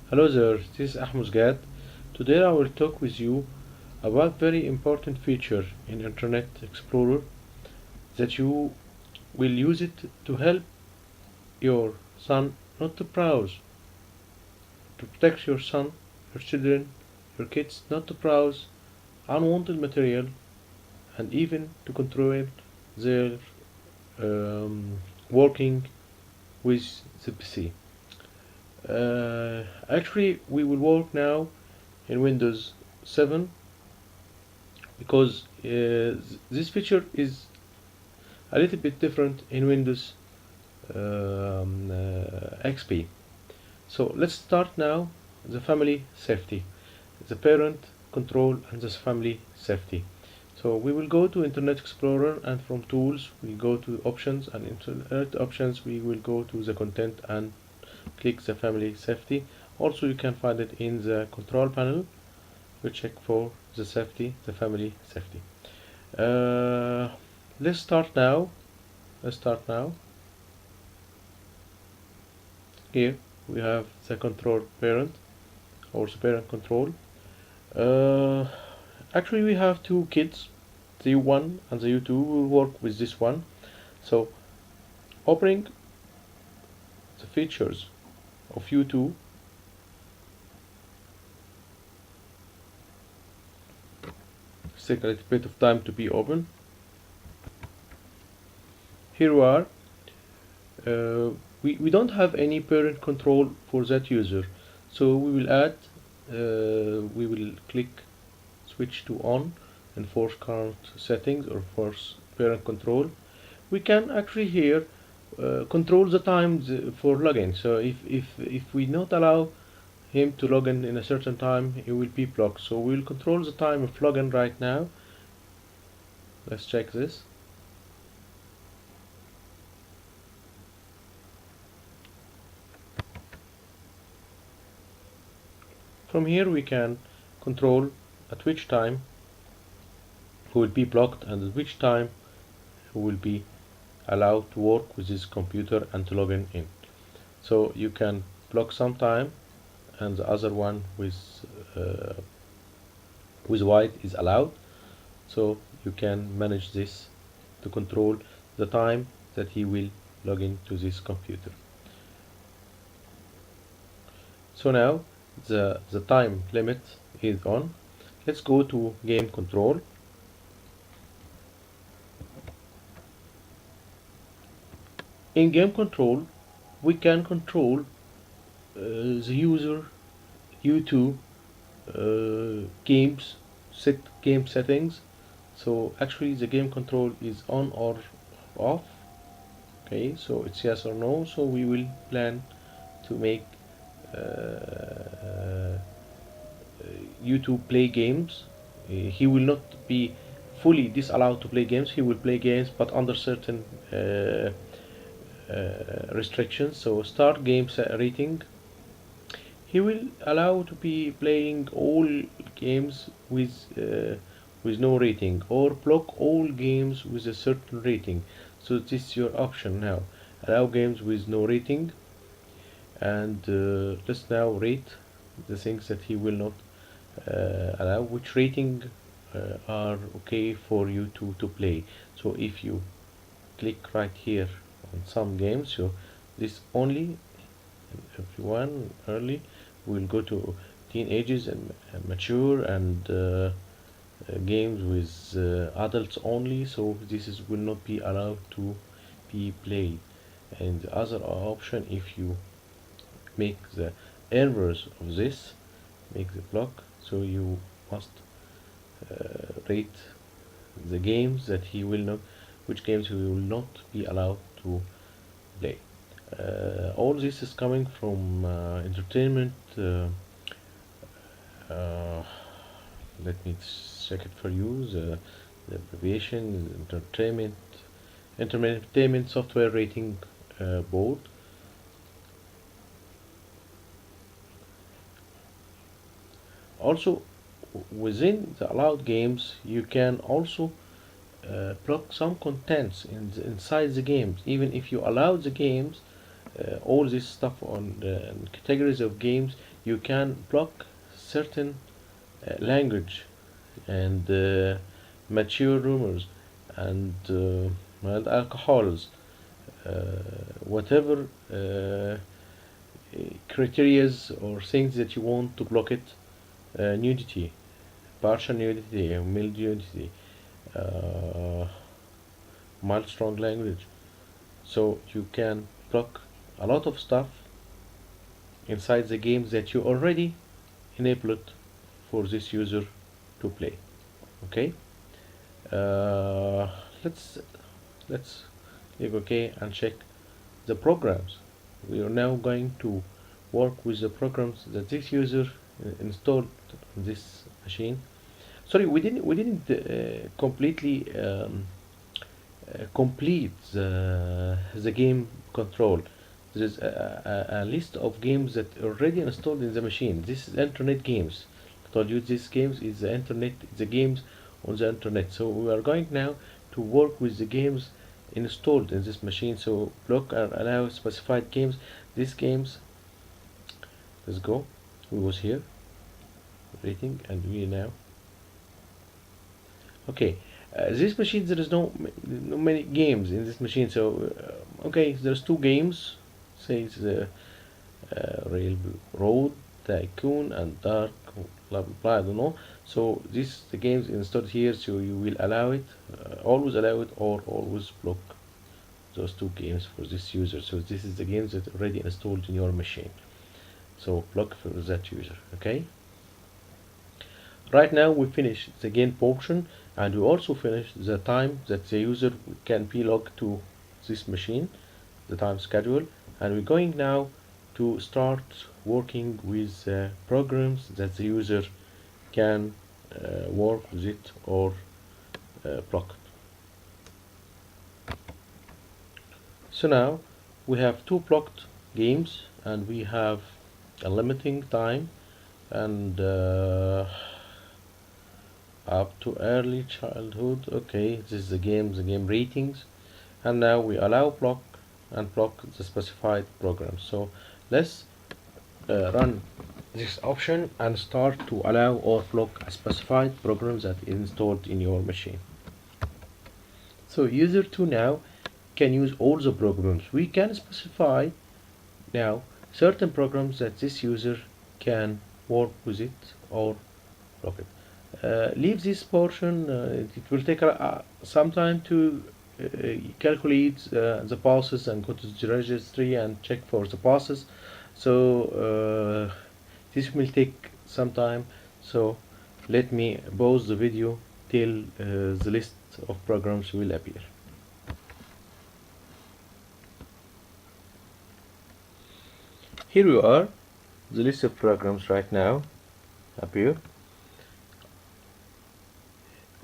Hello there, this is Ahmed Gad. Today I will talk with you about very important feature in Internet Explorer that you will use it to help your son not to browse, to protect your son, your children, your kids not to browse unwanted material and even to control their working with the PC. Actually, we will work now in Windows 7 because this feature is a little bit different in Windows XP. So let's start now the family safety, the parent control and the family safety. So we will go to Internet Explorer and from tools we go to options, and Internet options we will go to the content and click the family safety. Also you can find it in the control panel. We check for the safety, the family safety. Uh, let's start now. Here we have the control parent or the parent control. Uh, Actually, we have two kids, the U1 and the U2. Will work with this one. So, opening the features of U2. Take a little bit of time to be open. Here we are. We don't have any parent control for that user, so we will add. We will click switch to on and force current settings or force parent control. We can actually here control the times for login. So if we not allow him to log in a certain time, he will be blocked. So we will control the time of login right now. Let's check this. From here we can control at which time he will be blocked and at which time he will be allowed to work with his computer and to log in. So you can block some time and the other one with white is allowed. So you can manage this to control the time that he will log into this computer. So now the time limit is on. Let's go to game control. In game control we can control the user U2 games set game settings. So actually the game control is on or off. Okay, so it's yes or no. So we will plan to make U2 play games. He will not be fully disallowed to play games. He will play games but under certain restrictions. So start game rating. He will allow to be playing all games with no rating or block all games with a certain rating. So this is your option now. Allow games with no rating, and let's now rate the things that he will not allow, which rating are okay for you to play. So if you click right here on some games, so this only everyone early, we will go to teenagers and mature and games with adults only. So this is will not be allowed to be played. And the other option, if you make the errors of this, make the block, so you must rate the games that he will not, which games he will not be allowed to play. All this is coming from entertainment. Let me check it for you. The abbreviation is entertainment software rating board. Also, within the allowed games, you can also block some contents inside the games. Even if you allow the games, all this stuff on the categories of games, you can block certain language and mature rumors and alcohols, uh, whatever criterias or things that you want to block it, nudity, partial nudity, mild nudity, uh, mild strong language. So you can block a lot of stuff inside the games that you already enabled for this user to play. Okay, uh, let's let's click OK and check the programs. We are now going to work with the programs that this user installed on this machine. Sorry, we didn't completely complete the game control. There is a list of games that are already installed in the machine. This is internet games. I told you these games is the internet, the games on the internet. So we are going now to work with the games installed in this machine. So block or allow specified games. These games, let's go. We was here rating and we now. Okay, this machine there is no many games in this machine. So okay, there's two games. Says Railroad Tycoon and Dark blah blah blah. I don't know. So this the games installed here. So you will allow it, always allow it, or always block those two games for this user. So this is the games that already installed in your machine. So block for that user. Okay. Right now we finish the game portion, and we also finish the time that the user can be logged to this machine, the time schedule, and we're going now to start working with programs that the user can work with it or block it. So now we have two blocked games and we have a limiting time and up to early childhood. Okay, this is the game ratings, and now we allow block and block the specified program. So let's run this option and start to allow or block a specified program that is installed in your machine. So user 2 now can use all the programs. We can specify now certain programs that this user can work with it or block it. Leave this portion. It will take some time to calculate the passes and go to the registry and check for the passes. So this will take some time. So let me pause the video till the list of programs will appear. Here we are. The list of programs right now appear.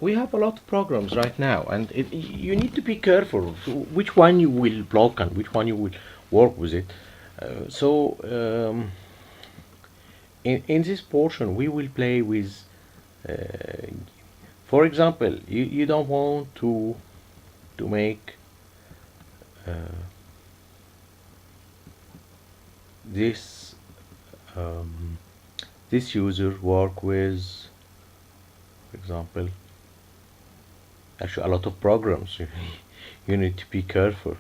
We have a lot of programs right now, and you need to be careful which one you will block and which one you will work with it. In this portion we will play with for example, you don't want to make this this user work with, for example, actually a lot of programs. You need to be careful,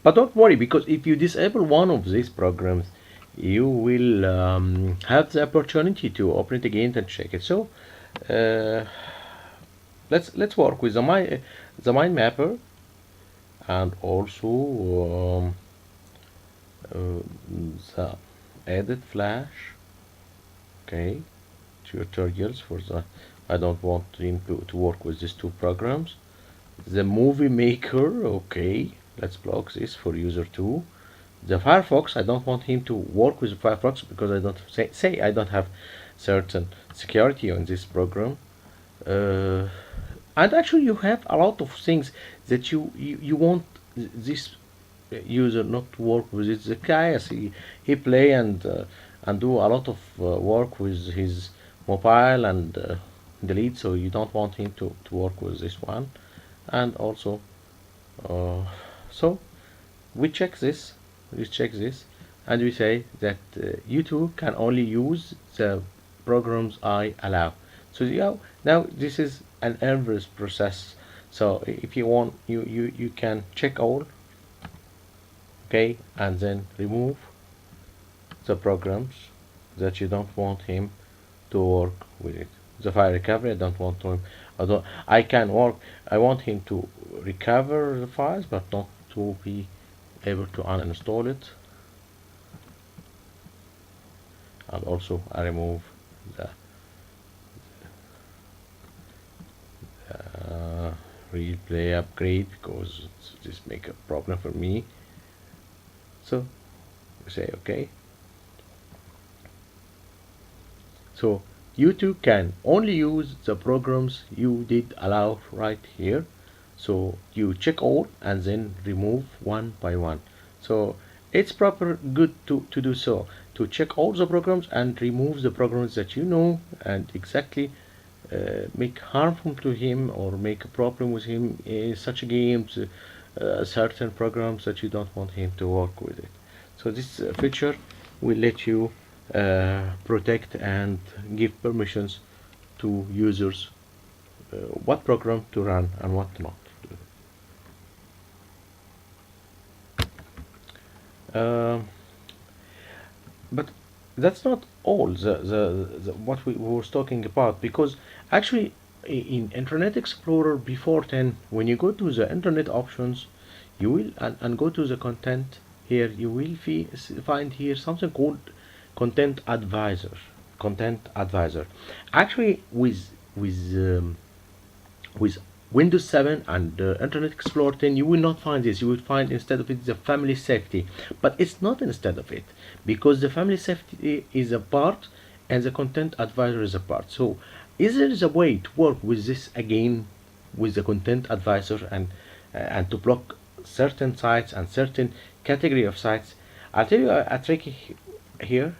but don't worry, because if you disable one of these programs you will have the opportunity to open it again and check it. So let's work with the mind mapper and also the edit flash. Okay, tutorials for the, I don't want him to work with these two programs. The movie maker, okay, let's block this for user 2. The Firefox, I don't want him to work with Firefox because I don't say I don't have certain security on this program. And actually you have a lot of things that you want this user not to work with. It's the guy, he play and do a lot of work with his mobile and delete, so you don't want him to work with this one. And also so we check this, and we say that you can only use the programs I allow. So now this is an inverse process. So if you want, you can check all, okay, and then remove the programs that you don't want him to work with it. The file recovery, I don't want him. I can work. I want him to recover the files, but not to be able to uninstall it. And also I remove the replay upgrade because this make a problem for me. So we say okay. So you two can only use the programs you did allow right here. So you check all and then remove one by one. So it's proper good to do so, to check all the programs and remove the programs that you know and exactly make harmful to him or make a problem with him in such games, certain programs that you don't want him to work with it. So this feature will let you protect and give permissions to users what program to run and what not. But that's not all what we were talking about, because actually in Internet Explorer before 10, when you go to the internet options, you will and go to the content here, you will find here something called content advisor. Actually with Windows 7 and Internet Explorer 10, you will not find this. You will find instead of it the family safety, but it's not instead of it, because the family safety is a part and the content advisor is a part. So is there a way to work with this again, with the content advisor, and to block certain sites and certain category of sites? I'll tell you a trick here.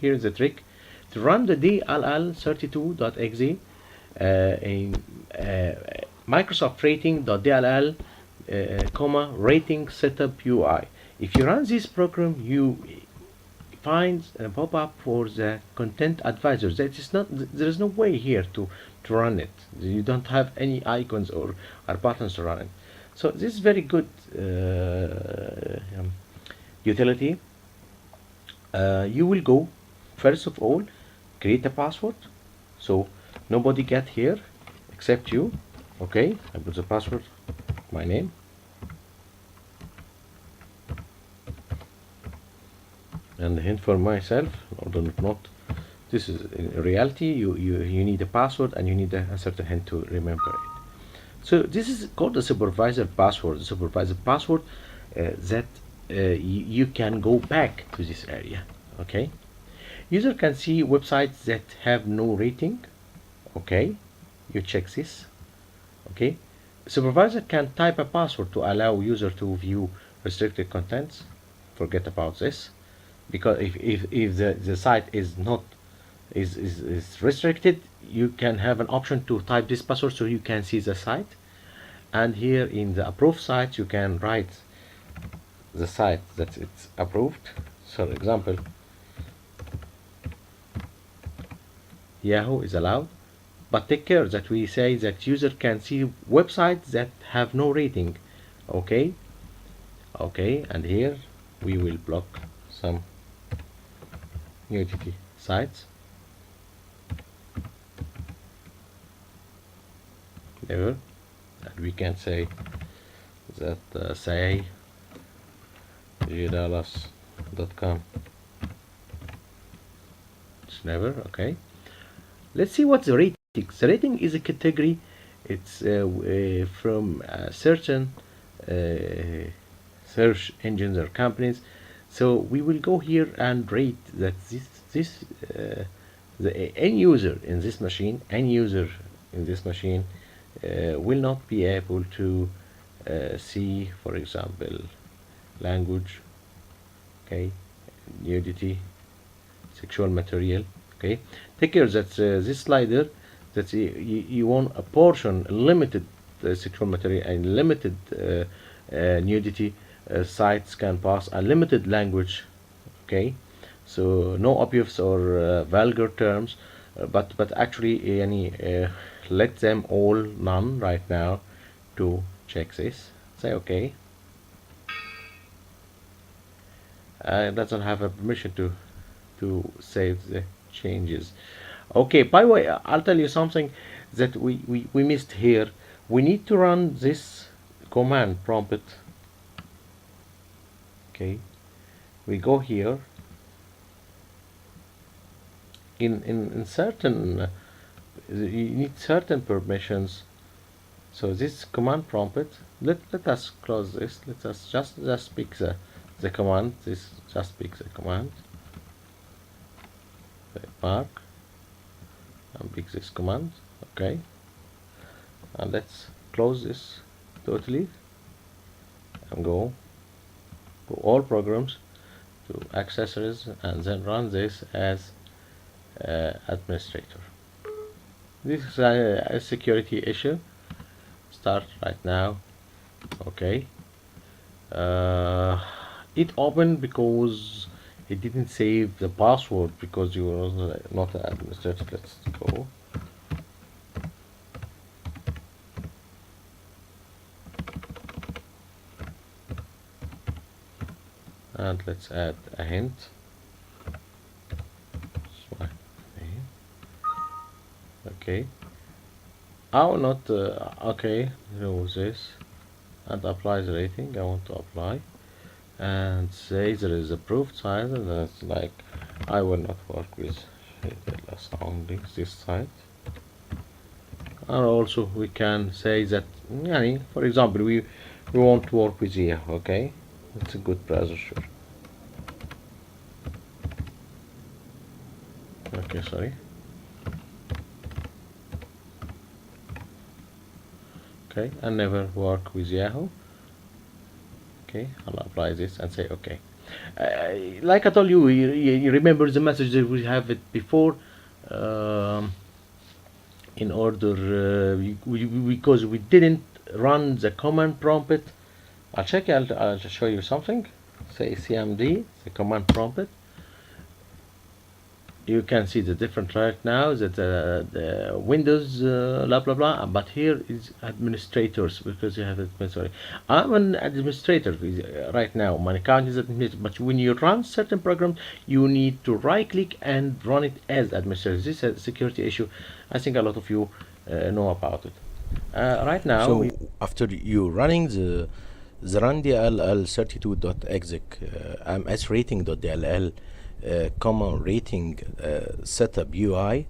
Here's the trick. To run the dll32.exe in Microsoft rating.dll, rating setup UI. If you run this program, you find a pop-up for the content advisor. That is not. There is no way here to run it. You don't have any icons or buttons to run it. So this is very good utility. You will go first of all, create a password, so nobody get here except you. Okay, I put the password, my name, and the hint for myself, although not. This is in reality, you need a password and you need a certain hint to remember it. So this is called a supervisor password. The supervisor password that you can go back to this area. Okay, user can see websites that have no rating. Okay, you check this. Okay, supervisor can type a password to allow user to view restricted contents. Forget about this, because if the site is not is restricted, you can have an option to type this password so you can see the site. And here in the approved sites, you can write the site that it's approved. So example, Yahoo is allowed, but take care that we say that user can see websites that have no rating. Okay, and here we will block some nudity sites. Never, and we can say that say gdalas.com. It's never. Okay, let's see what the rating. The rating is a category. It's from certain search engines or companies. So we will go here and rate that the end user in this machine, will not be able to see, for example, language, okay, nudity, sexual material. Okay, take care that this slider, that you want a portion, limited sexual material and limited nudity sites can pass, a limited language Okay, so no obvious or vulgar terms, but actually let them all none right now to check this. Say okay. It doesn't have a permission to save the changes. Okay, by the way, I'll tell you something that we missed here. We need to run this command prompt. Okay, we go here in certain you need certain permissions. So this command prompt, let us close this. Let us just pick the command. This just pick the command. Mark and pick this command. Okay, and let's close this totally and go to all programs, to accessories, and then run this as administrator. This is a security issue. Start right now. Okay, it opened because it didn't save the password because you were not an administrator. Let's go. And let's add a hint. Okay, I will not okay, remove this and apply the rating. I want to apply and say there is approved site, and that's like I will not work with only this site. And also we can say that for example we won't work with here. Okay, it's a good browser, sure. Okay, sorry. Okay, I never work with Yahoo. Okay, I'll apply this and say okay. Like I told you, you remember the message that we have it before. In order, because we didn't run the command prompt. I'll show you something. Say cmd, the command prompt. You can see the different right now that the Windows blah blah blah, but here is administrators because you have administrator. I'm an administrator right now. My account is administrator, but when you run certain programs, you need to right click and run it as administrator. This is a security issue. I think a lot of you know about it. Right now, So after you running the run dll 32.exec msrating.dll common rating setup UI,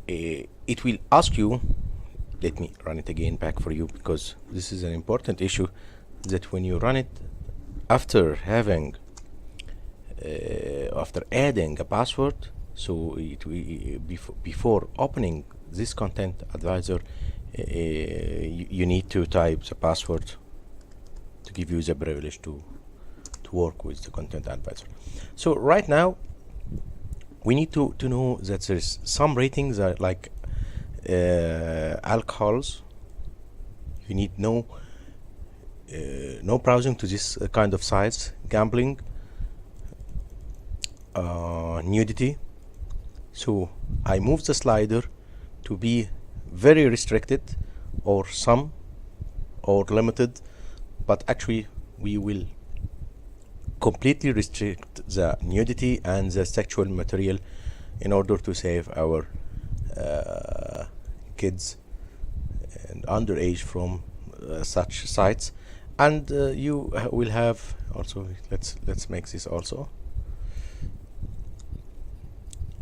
it will ask you. Let me run it again back for you because this is an important issue, that when you run it after having after adding a password, so before opening this content advisor, you need to type the password to give you the privilege to work with the content advisor. So right now we need to know that there's some ratings are like alcohols. You need no browsing to this kind of sites, gambling, nudity. So I move the slider to be very restricted or some or limited, but actually we will completely restrict the nudity and the sexual material in order to save our kids and underage from such sites. And you will have also, let's make this also,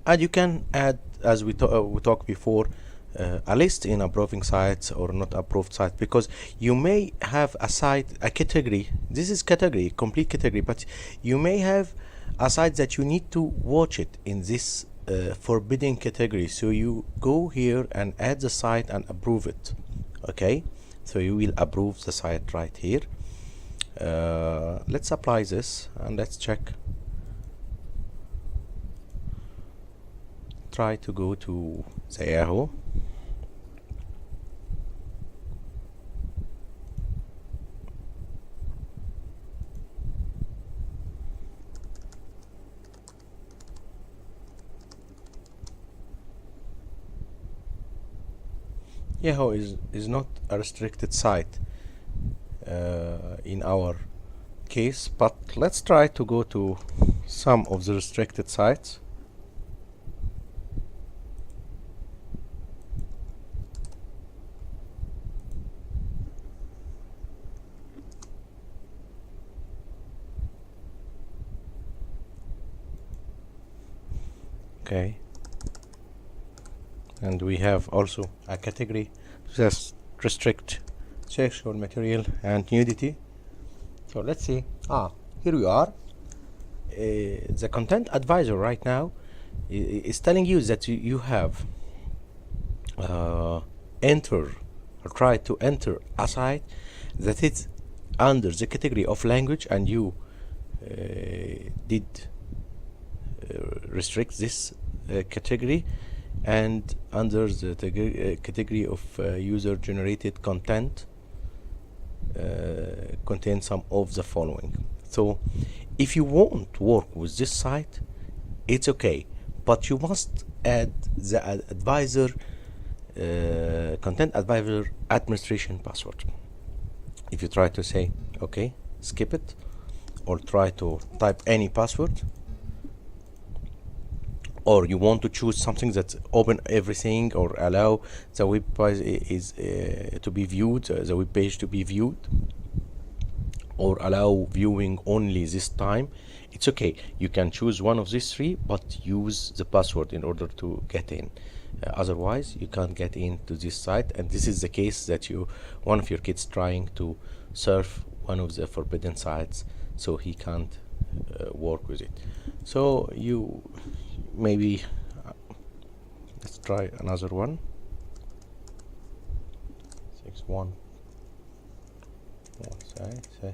and you can add, as we talked before, a list in approving sites or not approved sites, because you may have a site, a category. This is category, complete category, but you may have a site that you need to watch it in this forbidden category. So you go here and add the site and approve it. Okay, so you will approve the site right here. Let's apply this and let's check. Try to go to the Yahoo. Yahoo is not a restricted site in our case, but let's try to go to some of the restricted sites. Okay, and we have also a category that restrict sexual material and nudity. So let's see. Here we are. The content advisor right now is telling you that you have enter or try to enter a site that is under the category of language, and you did restrict this category, and under the category of user generated content contain some of the following. So if you won't work with this site, it's okay, but you must add the advisor content advisor administration password. If you try to say okay, skip it, or try to type any password, or you want to choose something that's open everything or allow the web page is to be viewed, the web page to be viewed, or allow viewing only this time, it's okay. You can choose one of these three, but use the password in order to get in. Otherwise, you can't get into this site. And this is the case that one of your kids trying to surf one of the forbidden sites, so he can't work with it. So you maybe let's try another one. 6-1. Say.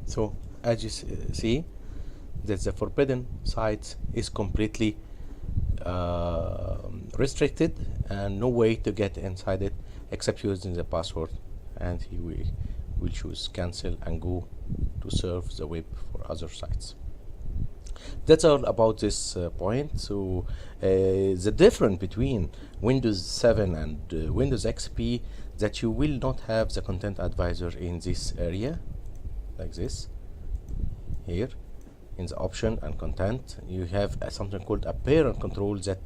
So as you see, that the forbidden sites is completely restricted, and no way to get inside it except using the password. And he will choose cancel and go to surf the web for other sites. That's all about this point. So the difference between Windows 7 and Windows XP, that you will not have the content advisor in this area like this. Here in the option and content, you have something called a parent control that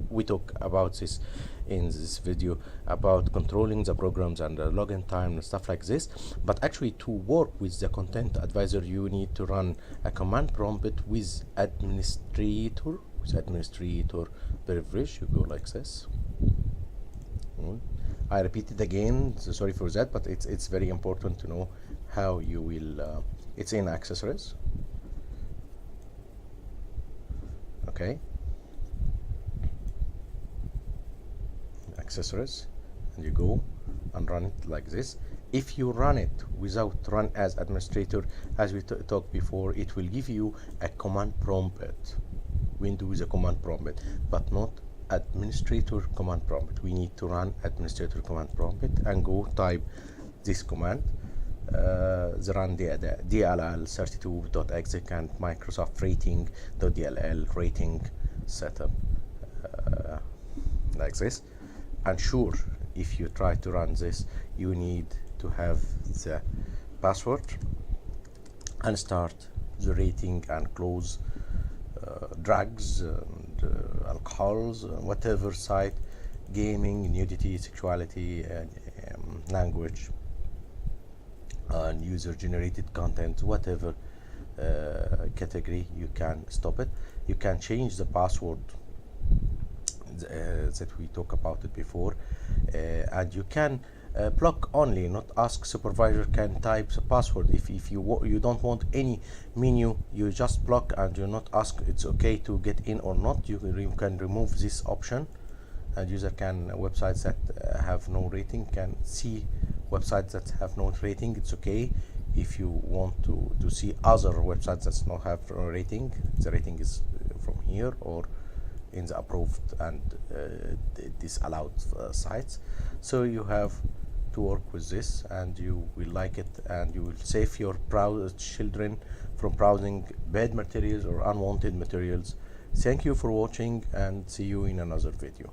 we talk about this in this video, about controlling the programs and the login time and stuff like this. But actually, to work with the content advisor, you need to run a command prompt with administrator privilege. You go like this. I repeat it again, so sorry for that, but it's very important to know how you will it's in accessories. Okay, accessories, and you go and run it like this. If you run it without run as administrator, as we talked before, it will give you a command prompt, Windows a command prompt, but not administrator command prompt. We need to run administrator command prompt and go type this command. The run dll32.exec and Microsoft rating.dll rating setup like this. And sure, if you try to run this, you need to have the password and start the rating and close drugs and alcohols, whatever site, gaming, nudity, sexuality, language, and user generated content, whatever category, you can stop it. You can change the password that we talked about it before, and you can block only, not ask supervisor can type the password. If you don't want any menu, you just block and you not ask it's okay to get in or not. You can remove this option, and user can websites that have no rating can see websites that have no rating. It's okay. If you want to see other websites that not have rating, the rating is from here or in the approved and disallowed sites. So you have to work with this, and you will like it, and you will save your children from browsing bad materials or unwanted materials. Thank you for watching, and see you in another video.